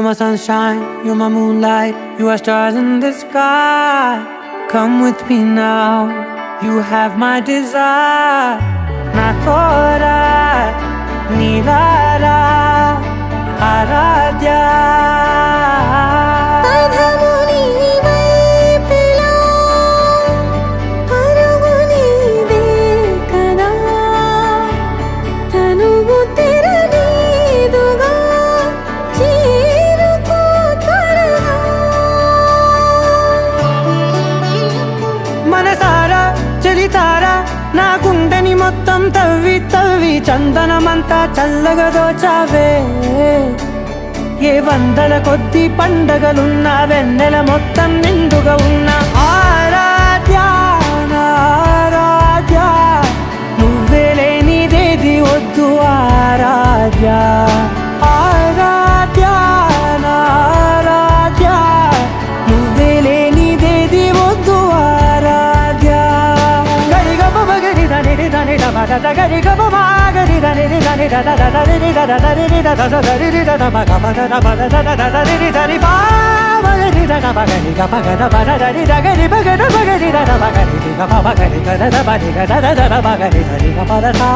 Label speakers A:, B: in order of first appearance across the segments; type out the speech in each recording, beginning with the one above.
A: You're my sunshine, you're my moonlight, you are stars in the sky. Come with me now, you have my desire. Na tora nilara aradhya. మనసారా చలితారా నా గుండెని మొత్తం తవ్వి తవ్వి చందనమంతా చల్లగా దోచావే. ఏ వందల కొద్ది పండగలున్నా వెన్నెల మొత్తం నిండుగా ఉన్న ఆరాధ్య నా ఆరాధ్య, నువ్వే లేనిదేది వద్దు ఆరాధ్య. ఆరాధ్య నా ఆరాధ్య, నువ్వే లేనిదేది వద్దు ఆరాధ్య. గరిగ బగరి దని దని దబద గరి గబ మాగరి దని దని దద దరి దద దరి దద దరి దద మగ మగ దబద దద దరి దరి బా మగరి దద మగరి గ మగ దబద దరి దగరి మగ మగరి దద మగరి గ మగరి గ దద బడి గ దద దద మగరి దరి గ పద సా.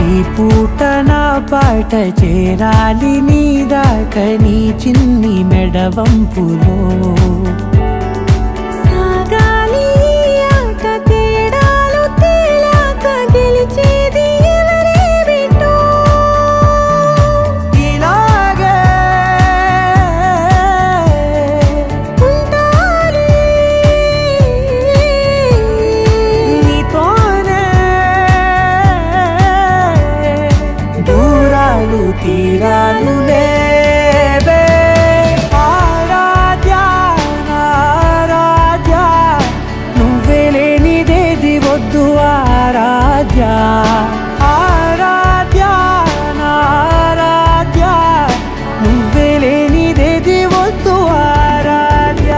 A: ఈ పూట నా పాట చేరాలి నీ దాకా నీ చిన్ని మెడవంపులో.
B: సాగాలి ఆట తేడాలు తేలాక గెలిచేది ఎవరే బిడ్డో.
A: ఇలాగే
B: ఉంటాలి
A: నీతోనే దూరాలు తీరాలు లేవే. ఆరాధ్య నా ఆరాధ్య, నువ్వే లేనిదేది వద్దు ఆరాధ్య. ఆరాధ్య నా ఆరాధ్య, నువ్వే లేనిదేది వద్దు ఆరాధ్య.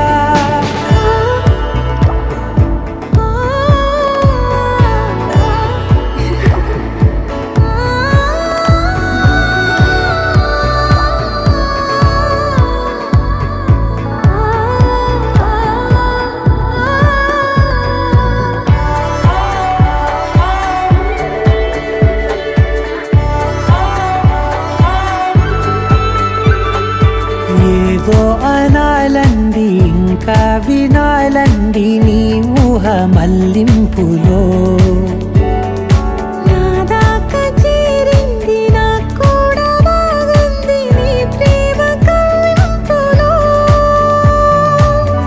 A: ఏదో అనాలండి ఇంకా వినాలండి నీ ఊహ మల్లింపులో.
B: నా దాకా చేరింది నాకు కూడా బాగుంది నీ ప్రేమ కవ్వింపులో.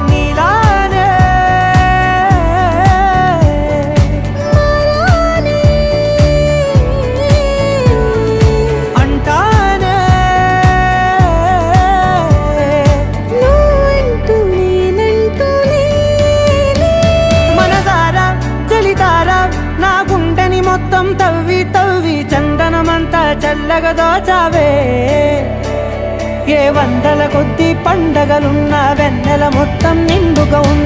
A: నీలానే
B: మరానే
A: అంటానే
B: నువ్వంటూ నేనంటూ లేనే.
A: మనసారా చలితారా నా గుండెని మొత్తం తవ్వి తవ్వి చందనమంతా చల్లగా దోచావే. ఏ వందల కొద్ది పండగలున్నా వెన్నెల మొత్తం నిండుగా ఉన్న